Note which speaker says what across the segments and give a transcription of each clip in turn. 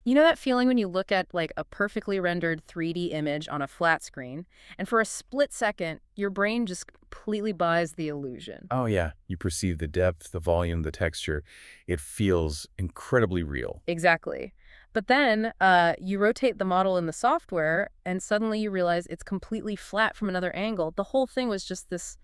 Speaker 1: You know that feeling when you look at like a perfectly rendered 3D image on a flat screen, and for a split second, your brain just completely buys the illusion?
Speaker 2: Oh, yeah. You perceive the depth, the volume, the texture. It feels incredibly real.
Speaker 1: Exactly. But then you rotate the model in the software, and suddenly you realize it's completely flat from another angle. The whole thing was just this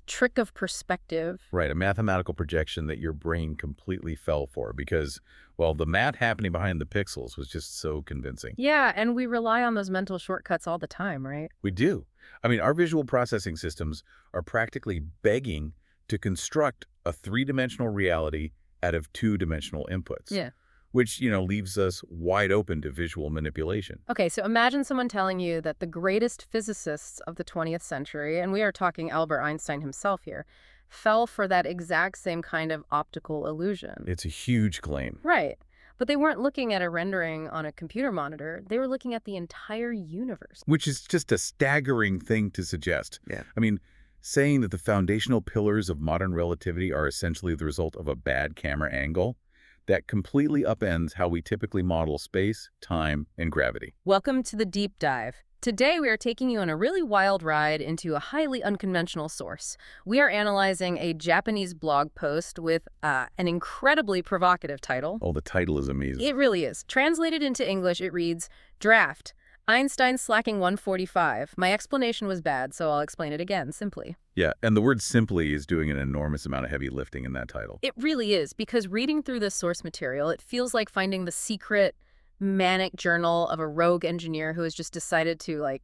Speaker 1: trick of perspective.
Speaker 2: Right, a mathematical projection that your brain completely fell for because, well, the math happening behind the pixels was just so convincing.
Speaker 1: Yeah, and we rely on those mental shortcuts all the time, right?
Speaker 2: We do. I mean, our visual processing systems are practically begging to construct a three-dimensional reality out of two-dimensional inputs,
Speaker 1: Yeah.
Speaker 2: which, leaves us wide open to visual manipulation.
Speaker 1: Okay, so imagine someone telling you that the greatest physicists of the 20th century, and we are talking Albert Einstein himself here, fell for that exact same kind of optical illusion.
Speaker 2: It's a huge claim.
Speaker 1: Right. But they weren't looking at a rendering on a computer monitor. They were looking at the entire universe.
Speaker 2: Which is just a staggering thing to suggest.
Speaker 3: Yeah.
Speaker 2: I mean, saying that the foundational pillars of modern relativity are essentially the result of a bad camera angle, that completely upends how we typically model space, time, and gravity.
Speaker 1: Welcome to the deep dive. Today we are taking you on a really wild ride into a highly unconventional source. We are analyzing a Japanese blog post with an incredibly provocative title.
Speaker 2: Oh, the title is amazing.
Speaker 1: It really is. Translated into English, it reads, Draft. Einstein slacking 145. My explanation was bad, so I'll explain it again, simply.
Speaker 2: Yeah, and the word simply is doing an enormous amount of heavy lifting in that title.
Speaker 1: It really is, because reading through this source material, it feels like finding the secret, manic journal of a rogue engineer who has just decided to,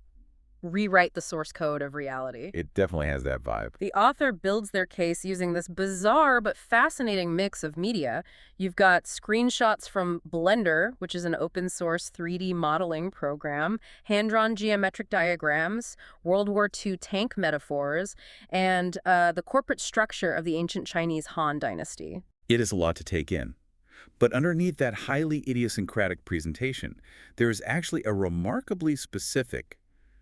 Speaker 1: rewrite the source code of reality.
Speaker 2: It definitely has that vibe.
Speaker 1: The author builds their case using this bizarre but fascinating mix of media. You've got screenshots from Blender, which is an open source 3D modeling program, hand-drawn geometric diagrams, World War II tank metaphors, and the corporate structure of the ancient Chinese Han Dynasty.
Speaker 2: It is a lot to take in. But underneath that highly idiosyncratic presentation, there is actually a remarkably specific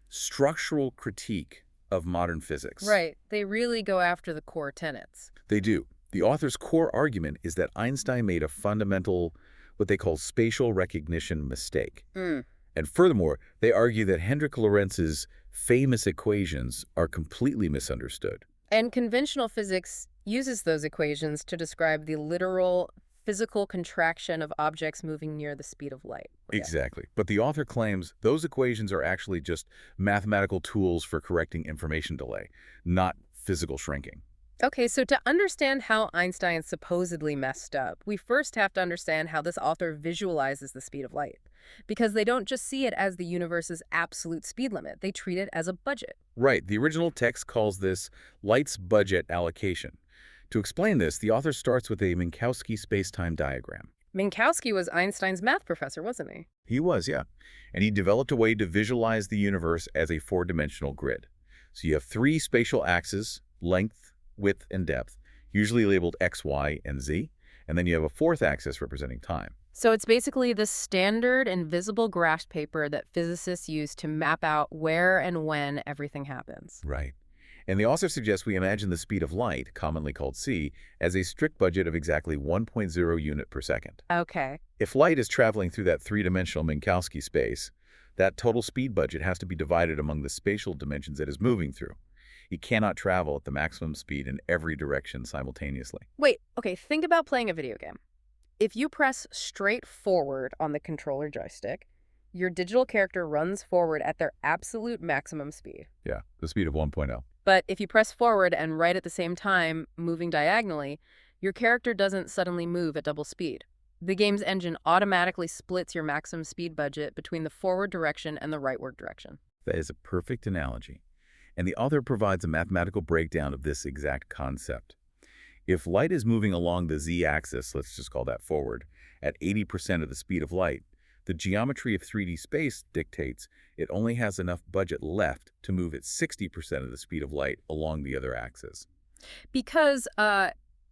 Speaker 2: structural critique of modern physics.
Speaker 1: Right. They really go after the core tenets.
Speaker 2: They do. The author's core argument is that Einstein made a fundamental, what they call spatial recognition mistake. And furthermore, they argue that Hendrik Lorentz's famous equations are completely misunderstood.
Speaker 1: And conventional physics uses those equations to describe the literal physical contraction of objects moving near the speed of light. Yeah.
Speaker 2: Exactly. But the author claims those equations are actually just mathematical tools for correcting information delay, not physical shrinking.
Speaker 1: Okay, so to understand how Einstein supposedly messed up, we first have to understand how this author visualizes the speed of light. Because they don't just see it as the universe's absolute speed limit, they treat it as a budget.
Speaker 2: Right. The original text calls this light's budget allocation. To explain this, the author starts with a Minkowski space-time diagram.
Speaker 1: Minkowski was Einstein's math professor, wasn't he?
Speaker 2: He was, yeah. And he developed a way to visualize the universe as a four-dimensional grid. So you have three spatial axes, length, width, and depth, usually labeled X, Y, and Z. And then you have a fourth axis representing time.
Speaker 1: So it's basically the standard invisible graph paper that physicists use to map out where and when everything happens.
Speaker 2: Right. And the author suggests we imagine the speed of light, commonly called c, as a strict budget of exactly 1.0 unit per second.
Speaker 1: Okay.
Speaker 2: If light is traveling through that three-dimensional Minkowski space, that total speed budget has to be divided among the spatial dimensions it is moving through. It cannot travel at the maximum speed in every direction simultaneously.
Speaker 1: Wait, okay, think about playing a video game. If you press straight forward on the controller joystick, your digital character runs forward at their absolute maximum speed.
Speaker 2: Yeah, the speed of 1.0.
Speaker 1: But if you press forward and right at the same time, moving diagonally, your character doesn't suddenly move at double speed. The game's engine automatically splits your maximum speed budget between the forward direction and the rightward direction.
Speaker 2: That is a perfect analogy. And the author provides a mathematical breakdown of this exact concept. If light is moving along the z-axis, let's just call that forward, at 80% of the speed of light, the geometry of 3D space dictates it only has enough budget left to move at 60% of the speed of light along the other axis.
Speaker 1: Because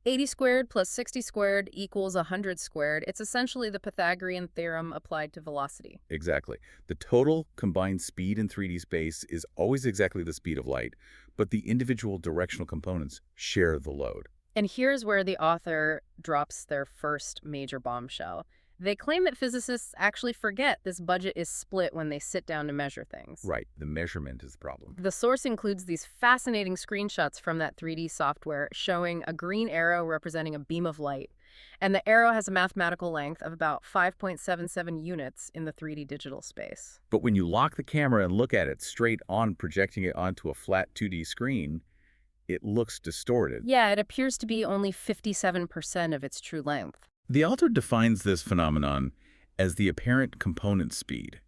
Speaker 1: 80 squared plus 60 squared equals 100 squared, it's essentially the Pythagorean theorem applied to velocity.
Speaker 2: Exactly. The total combined speed in 3D space is always exactly the speed of light, but the individual directional components share the load.
Speaker 1: And here's where the author drops their first major bombshell. They claim that physicists actually forget this budget is split when they sit down to measure things.
Speaker 2: Right, the measurement is the problem.
Speaker 1: The source includes these fascinating screenshots from that 3D software showing a green arrow representing a beam of light. And the arrow has a mathematical length of about 5.77 units in the 3D digital space.
Speaker 2: But when you lock the camera and look at it straight on, projecting it onto a flat 2D screen, it looks distorted.
Speaker 1: Yeah, it appears to be only 57% of its true length.
Speaker 2: The author defines this phenomenon as the apparent component speed.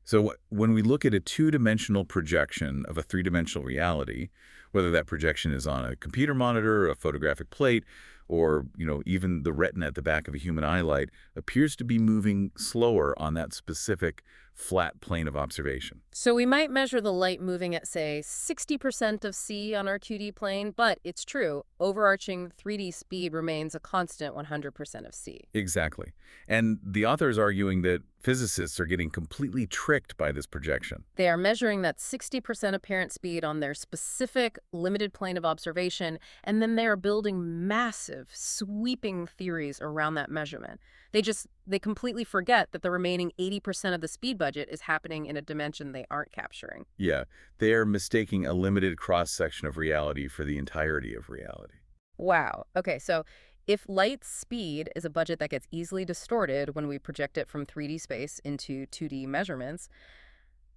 Speaker 2: So when we look at a two-dimensional projection of a three-dimensional reality, whether that projection is on a computer monitor, a photographic plate, or even the retina at the back of a human eyelight, appears to be moving slower on that specific flat plane of observation.
Speaker 1: So we might measure the light moving at, say, 60% of c on our 2D plane, but it's true, overarching 3D speed remains a constant 100% of c.
Speaker 2: Exactly. And the author is arguing that physicists are getting completely tricked by this projection.
Speaker 1: They are measuring that 60% apparent speed on their specific limited plane of observation, and then they are building massive, sweeping theories around that measurement. They completely forget that the remaining 80% of the speed budget is happening in a dimension they aren't capturing.
Speaker 2: Yeah, they are mistaking a limited cross-section of reality for the entirety of reality.
Speaker 1: Wow. Okay, so if light speed is a budget that gets easily distorted when we project it from 3D space into 2D measurements,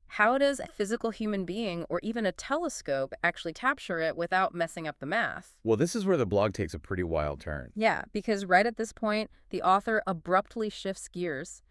Speaker 1: how does a physical human being or even a telescope actually capture it without messing up the math?
Speaker 2: Well, this is where the blog takes a pretty wild turn.
Speaker 1: Yeah, because right at this point, the author abruptly shifts gears.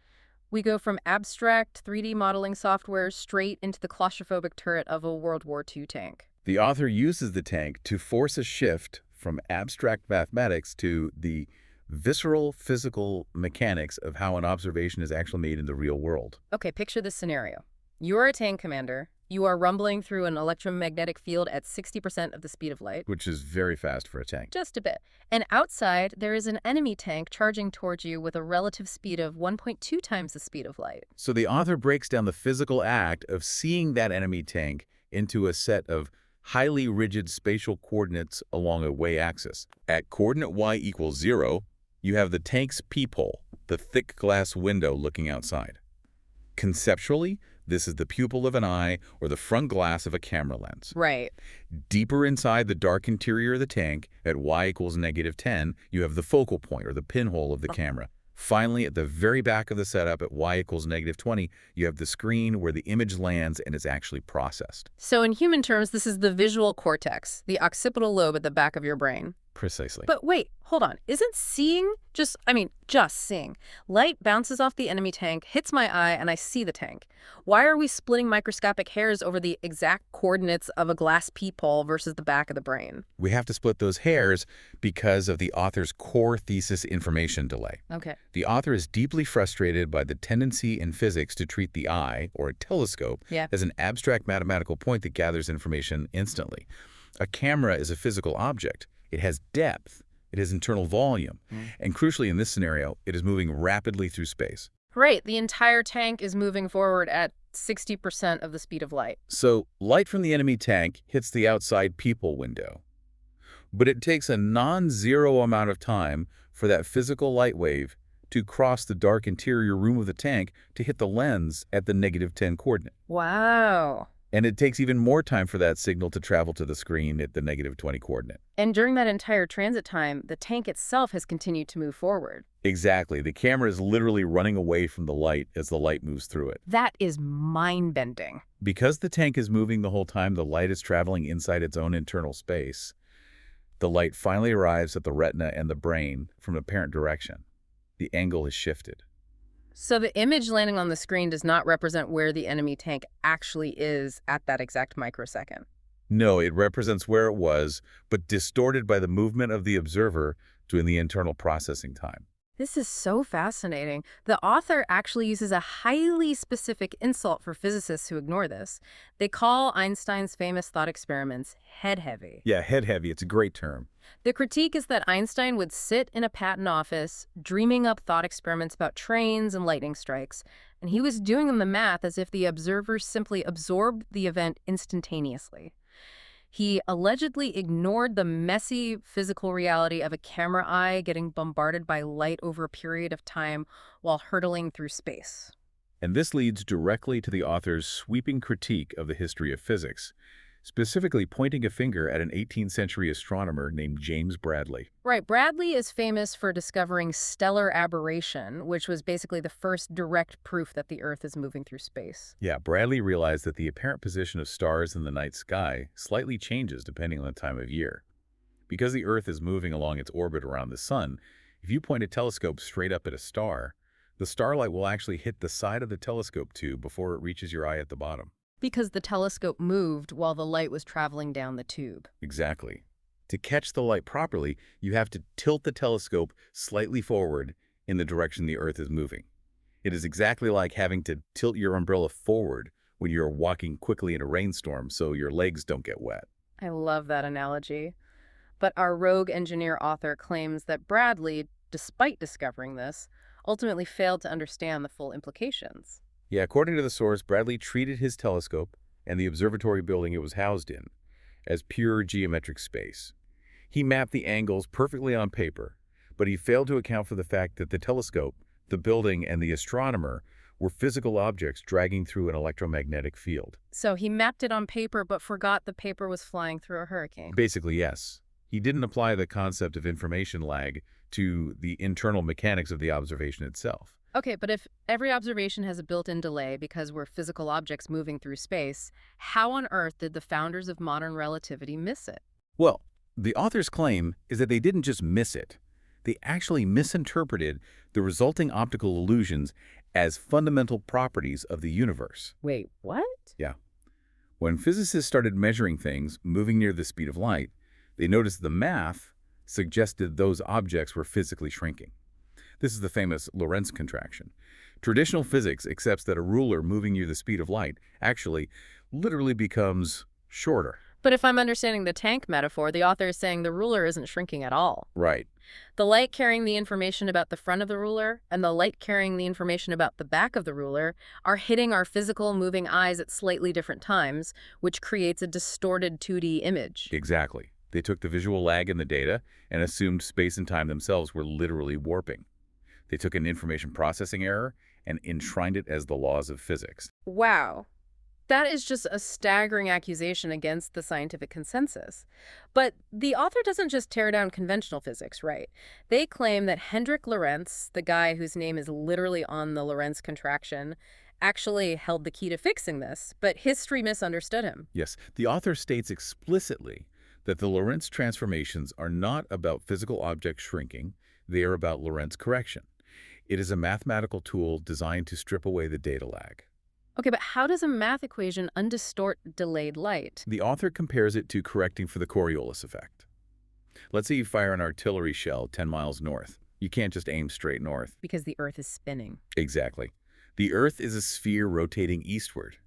Speaker 1: We go from abstract 3D modeling software straight into the claustrophobic turret of a World War II tank.
Speaker 2: The author uses the tank to force a shift from abstract mathematics to the visceral physical mechanics of how an observation is actually made in the real world.
Speaker 1: Okay, picture this scenario. You are a tank commander. You are rumbling through an electromagnetic field at 60% of the speed of light.
Speaker 2: Which is very fast for a tank.
Speaker 1: Just a bit. And outside, there is an enemy tank charging towards you with a relative speed of 1.2 times the speed of light.
Speaker 2: So the author breaks down the physical act of seeing that enemy tank into a set of highly rigid spatial coordinates along a y-axis. At coordinate y equals 0, you have the tank's peephole, the thick glass window looking outside. Conceptually, this is the pupil of an eye or the front glass of a camera lens.
Speaker 1: Right.
Speaker 2: Deeper inside the dark interior of the tank, at y equals -10, you have the focal point or the pinhole of the camera. Finally, at the very back of the setup at y equals -20, you have the screen where the image lands and is actually processed.
Speaker 1: So in human terms, this is the visual cortex, the occipital lobe at the back of your brain.
Speaker 2: Precisely.
Speaker 1: But wait, hold on. Isn't seeing just seeing? Light bounces off the enemy tank, hits my eye, and I see the tank. Why are we splitting microscopic hairs over the exact coordinates of a glass peephole versus the back of the brain?
Speaker 2: We have to split those hairs because of the author's core thesis information delay.
Speaker 1: Okay.
Speaker 2: The author is deeply frustrated by the tendency in physics to treat the eye, or a telescope, as an abstract mathematical point that gathers information instantly. A camera is a physical object. It has depth, it has internal volume, and crucially in this scenario, it is moving rapidly through space.
Speaker 1: Right, the entire tank is moving forward at 60% of the speed of light.
Speaker 2: So light from the enemy tank hits the outside peephole window. But it takes a non-zero amount of time for that physical light wave to cross the dark interior room of the tank to hit the lens at the -10 coordinate.
Speaker 1: Wow.
Speaker 2: And it takes even more time for that signal to travel to the screen at the -20 coordinate.
Speaker 1: And during that entire transit time, the tank itself has continued to move forward.
Speaker 2: Exactly. The camera is literally running away from the light as the light moves through it.
Speaker 1: That is mind-bending.
Speaker 2: Because the tank is moving the whole time, the light is traveling inside its own internal space. The light finally arrives at the retina and the brain from a apparent direction. The angle is shifted.
Speaker 1: So the image landing on the screen does not represent where the enemy tank actually is at that exact microsecond.
Speaker 2: No, it represents where it was, but distorted by the movement of the observer during the internal processing time.
Speaker 1: This is so fascinating. The author actually uses a highly specific insult for physicists who ignore this. They call Einstein's famous thought experiments head-heavy.
Speaker 2: Yeah, head-heavy. It's a great term.
Speaker 1: The critique is that Einstein would sit in a patent office dreaming up thought experiments about trains and lightning strikes, and he was doing the math as if the observers simply absorbed the event instantaneously. He allegedly ignored the messy physical reality of a camera eye getting bombarded by light over a period of time while hurtling through space.
Speaker 2: And this leads directly to the author's sweeping critique of the history of physics, specifically pointing a finger at an 18th century astronomer named James Bradley.
Speaker 1: Right, Bradley is famous for discovering stellar aberration, which was basically the first direct proof that the Earth is moving through space.
Speaker 2: Yeah, Bradley realized that the apparent position of stars in the night sky slightly changes depending on the time of year. Because the Earth is moving along its orbit around the sun, if you point a telescope straight up at a star, the starlight will actually hit the side of the telescope tube before it reaches your eye at the bottom.
Speaker 1: Because the telescope moved while the light was traveling down the tube.
Speaker 2: Exactly. To catch the light properly, you have to tilt the telescope slightly forward in the direction the Earth is moving. It is exactly like having to tilt your umbrella forward when you're walking quickly in a rainstorm so your legs don't get wet.
Speaker 1: I love that analogy. But our rogue engineer author claims that Bradley, despite discovering this, ultimately failed to understand the full implications.
Speaker 2: Yeah, according to the source, Bradley treated his telescope and the observatory building it was housed in as pure geometric space. He mapped the angles perfectly on paper, but he failed to account for the fact that the telescope, the building, and the astronomer were physical objects dragging through an electromagnetic field.
Speaker 1: So he mapped it on paper but forgot the paper was flying through a hurricane.
Speaker 2: Basically, yes. He didn't apply the concept of information lag to the internal mechanics of the observation itself.
Speaker 1: Okay, but if every observation has a built-in delay because we're physical objects moving through space, how on earth did the founders of modern relativity miss it?
Speaker 2: Well, the author's claim is that they didn't just miss it. They actually misinterpreted the resulting optical illusions as fundamental properties of the universe.
Speaker 1: Wait, what?
Speaker 2: Yeah. When physicists started measuring things moving near the speed of light, they noticed the math suggested those objects were physically shrinking. This is the famous Lorentz contraction. Traditional physics accepts that a ruler moving near the speed of light actually literally becomes shorter.
Speaker 1: But if I'm understanding the tank metaphor, the author is saying the ruler isn't shrinking at all.
Speaker 2: Right.
Speaker 1: The light carrying the information about the front of the ruler and the light carrying the information about the back of the ruler are hitting our physical moving eyes at slightly different times, which creates a distorted 2D image.
Speaker 2: Exactly. They took the visual lag in the data and assumed space and time themselves were literally warping. They took an information processing error and enshrined it as the laws of physics.
Speaker 1: Wow. That is just a staggering accusation against the scientific consensus. But the author doesn't just tear down conventional physics, right? They claim that Hendrik Lorentz, the guy whose name is literally on the Lorentz contraction, actually held the key to fixing this, but history misunderstood him.
Speaker 2: Yes, the author states explicitly that the Lorentz transformations are not about physical objects shrinking, they are about Lorentz correction. It is a mathematical tool designed to strip away the data lag.
Speaker 1: Okay, but how does a math equation undistort delayed light?
Speaker 2: The author compares it to correcting for the Coriolis effect. Let's say you fire an artillery shell 10 miles north. You can't just aim straight north.
Speaker 1: Because the Earth is spinning.
Speaker 2: Exactly. The Earth is a sphere rotating eastward.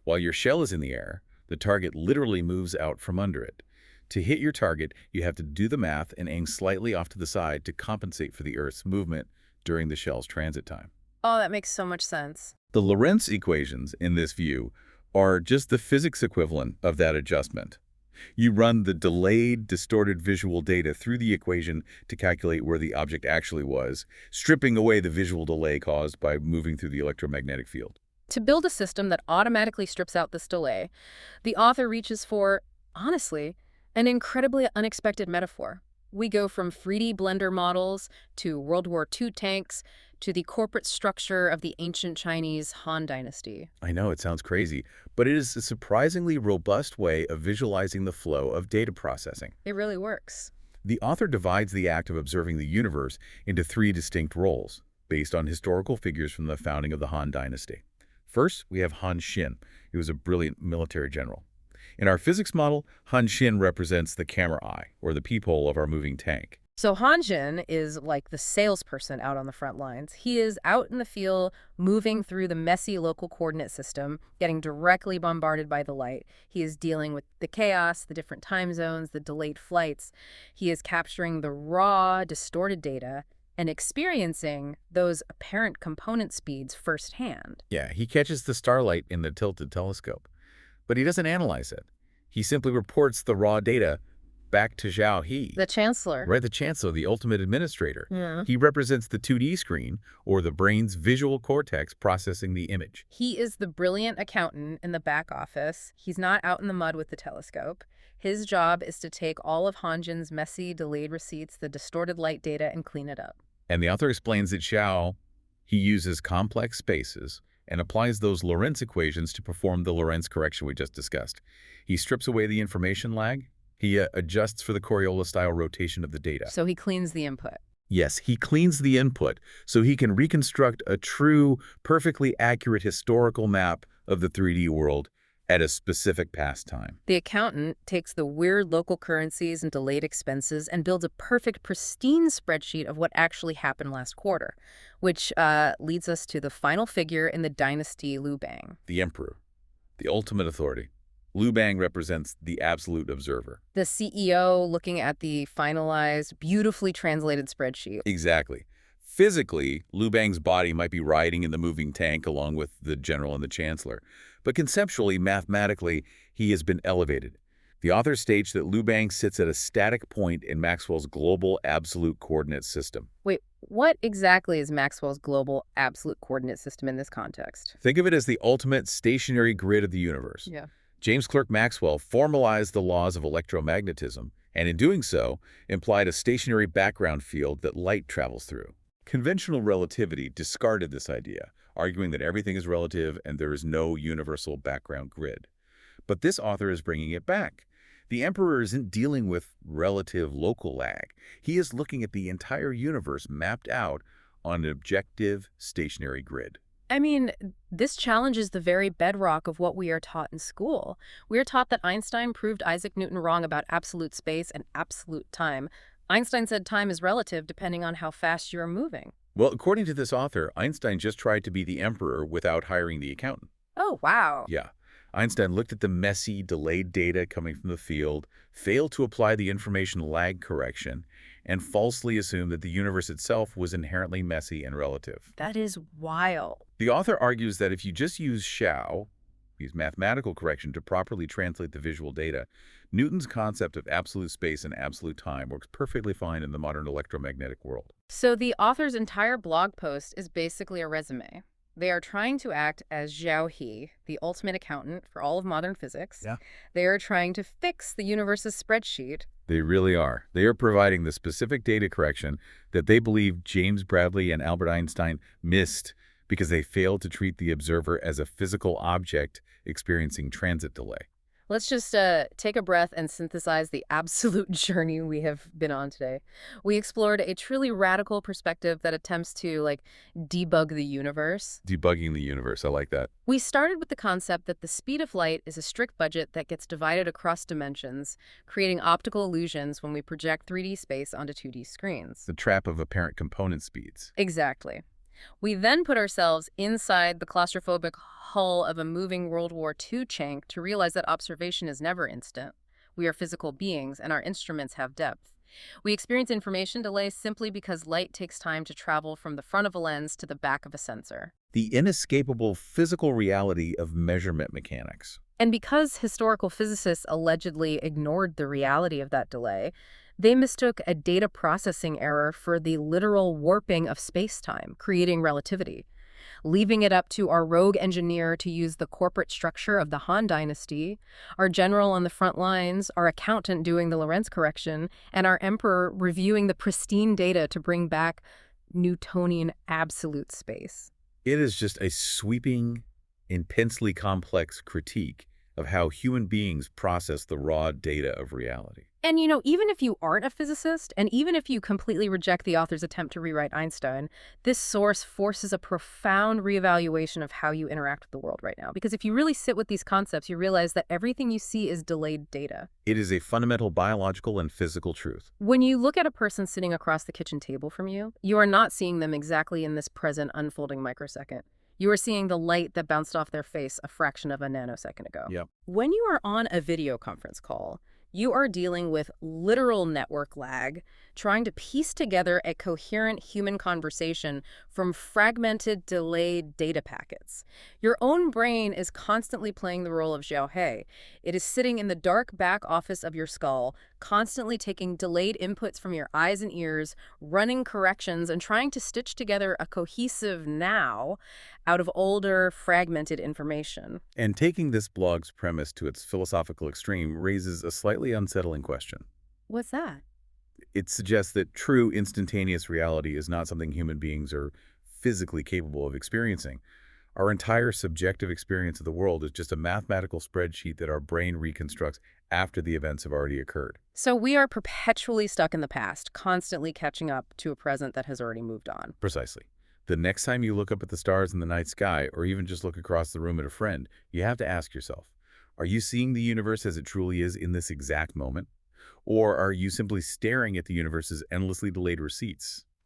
Speaker 2: While your shell is in the air, the target literally moves out from under it. To hit your target, you have to do the math and aim slightly off to the side to compensate for the Earth's movement during the shell's transit time.
Speaker 1: Oh, that makes so much sense.
Speaker 2: The Lorentz equations, in this view, are just the physics equivalent of that adjustment. You run the delayed, distorted visual data through the equation to calculate where the object actually was, stripping away the visual delay caused by moving through the electromagnetic field.
Speaker 1: To build a system that automatically strips out this delay, the author reaches for, honestly, an incredibly unexpected metaphor. We go from 3D blender models to World War II tanks to the corporate structure of the ancient Chinese Han Dynasty.
Speaker 2: I know, it sounds crazy, but it is a surprisingly robust way of visualizing the flow of data processing.
Speaker 1: It really works.
Speaker 2: The author divides the act of observing the universe into 3 distinct roles, based on historical figures from the founding of the Han Dynasty. First, we have Han Xin. He was a brilliant military general. In our physics model, Han Xin represents the camera eye, or the peephole of our moving tank.
Speaker 1: So Han Xin is like the salesperson out on the front lines. He is out in the field, moving through the messy local coordinate system, getting directly bombarded by the light. He is dealing with the chaos, the different time zones, the delayed flights. He is capturing the raw, distorted data and experiencing those apparent component speeds firsthand.
Speaker 2: Yeah, he catches the starlight in the tilted telescope, but he doesn't analyze it. He simply reports the raw data back to Zhao He.
Speaker 1: The chancellor.
Speaker 2: Right, the chancellor, the ultimate administrator.
Speaker 1: Yeah.
Speaker 2: He represents the 2D screen, or the brain's visual cortex processing the image.
Speaker 1: He is the brilliant accountant in the back office. He's not out in the mud with the telescope. His job is to take all of Hanjin's messy, delayed receipts, the distorted light data, and clean it up.
Speaker 2: And the author explains that Zhao, he uses complex spaces and applies those Lorentz equations to perform the Lorentz correction we just discussed. He strips away the information lag. He adjusts for the Coriolis-style rotation of the data.
Speaker 1: So he cleans the input.
Speaker 2: Yes, he cleans the input so he can reconstruct a true, perfectly accurate historical map of the 3D world at a specific past time.
Speaker 1: The accountant takes the weird local currencies and delayed expenses and builds a perfect, pristine spreadsheet of what actually happened last quarter, which leads us to the final figure in the dynasty Liu Bang.
Speaker 2: The emperor, the ultimate authority. Liu Bang represents the absolute observer.
Speaker 1: The CEO looking at the finalized, beautifully translated spreadsheet.
Speaker 2: Exactly. Physically, Liu Bang's body might be riding in the moving tank along with the general and the chancellor. But conceptually, mathematically, he has been elevated. The author states that Liu Bang sits at a static point in Maxwell's global absolute coordinate system.
Speaker 1: Wait, what exactly is Maxwell's global absolute coordinate system in this context?
Speaker 2: Think of it as the ultimate stationary grid of the universe.
Speaker 1: Yeah.
Speaker 2: James Clerk Maxwell formalized the laws of electromagnetism, and in doing so, implied a stationary background field that light travels through. Conventional relativity discarded this idea, arguing that everything is relative and there is no universal background grid. But this author is bringing it back. The emperor isn't dealing with relative local lag. He is looking at the entire universe mapped out on an objective stationary grid.
Speaker 1: I mean, this challenges the very bedrock of what we are taught in school. We are taught that Einstein proved Isaac Newton wrong about absolute space and absolute time. Einstein said time is relative depending on how fast you are moving.
Speaker 2: Well, according to this author, Einstein just tried to be the emperor without hiring the accountant.
Speaker 1: Oh, wow.
Speaker 2: Yeah. Einstein looked at the messy, delayed data coming from the field, failed to apply the information lag correction, and falsely assumed that the universe itself was inherently messy and relative.
Speaker 1: That is wild.
Speaker 2: The author argues that if you just use mathematical correction to properly translate the visual data, Newton's concept of absolute space and absolute time works perfectly fine in the modern electromagnetic world.
Speaker 1: So the author's entire blog post is basically a resume. They are trying to act as Zhao He, the ultimate accountant for all of modern physics.
Speaker 2: Yeah.
Speaker 1: They are trying to fix the universe's spreadsheet.
Speaker 2: They really are. They are providing the specific data correction that they believe James Bradley and Albert Einstein missed because they failed to treat the observer as a physical object experiencing transit delay.
Speaker 1: Let's just take a breath and synthesize the absolute journey we have been on today. We explored a truly radical perspective that attempts to, debug the universe.
Speaker 2: Debugging the universe, I like that.
Speaker 1: We started with the concept that the speed of light is a strict budget that gets divided across dimensions, creating optical illusions when we project 3D space onto 2D screens.
Speaker 2: The trap of apparent component speeds.
Speaker 1: Exactly. We then put ourselves inside the claustrophobic hull of a moving World War II tank to realize that observation is never instant. We are physical beings, and our instruments have depth. We experience information delay simply because light takes time to travel from the front of a lens to the back of a sensor.
Speaker 2: The inescapable physical reality of measurement mechanics.
Speaker 1: And because historical physicists allegedly ignored the reality of that delay, they mistook a data processing error for the literal warping of space-time, creating relativity. Leaving it up to our rogue engineer to use the corporate structure of the Han Dynasty, our general on the front lines, our accountant doing the Lorentz correction, and our emperor reviewing the pristine data to bring back Newtonian absolute space.
Speaker 2: It is just a sweeping, intensely complex critique of how human beings process the raw data of reality.
Speaker 1: And even if you aren't a physicist, and even if you completely reject the author's attempt to rewrite Einstein, this source forces a profound reevaluation of how you interact with the world right now. Because if you really sit with these concepts, you realize that everything you see is delayed data.
Speaker 2: It is a fundamental biological and physical truth.
Speaker 1: When you look at a person sitting across the kitchen table from you, you are not seeing them exactly in this present unfolding microsecond. You are seeing the light that bounced off their face a fraction of a nanosecond ago.
Speaker 2: Yep.
Speaker 1: When you are on a video conference call, You are dealing with literal network lag, trying to piece together a coherent human conversation from fragmented, delayed data packets. Your own brain is constantly playing the role of Xiaohei. It is sitting in the dark back office of your skull, constantly taking delayed inputs from your eyes and ears, running corrections, and trying to stitch together a cohesive now out of older, fragmented information.
Speaker 2: And taking this blog's premise to its philosophical extreme raises a slightly unsettling question.
Speaker 1: What's that?
Speaker 2: It suggests that true instantaneous reality is not something human beings are physically capable of experiencing. Our entire subjective experience of the world is just a mathematical spreadsheet that our brain reconstructs after the events have already occurred.
Speaker 1: So we are perpetually stuck in the past, constantly catching up to a present that has already moved on.
Speaker 2: Precisely. The next time you look up at the stars in the night sky, or even just look across the room at a friend, you have to ask yourself, are you seeing the universe as it truly is in this exact moment? Or are you simply staring at the universe's endlessly delayed receipts?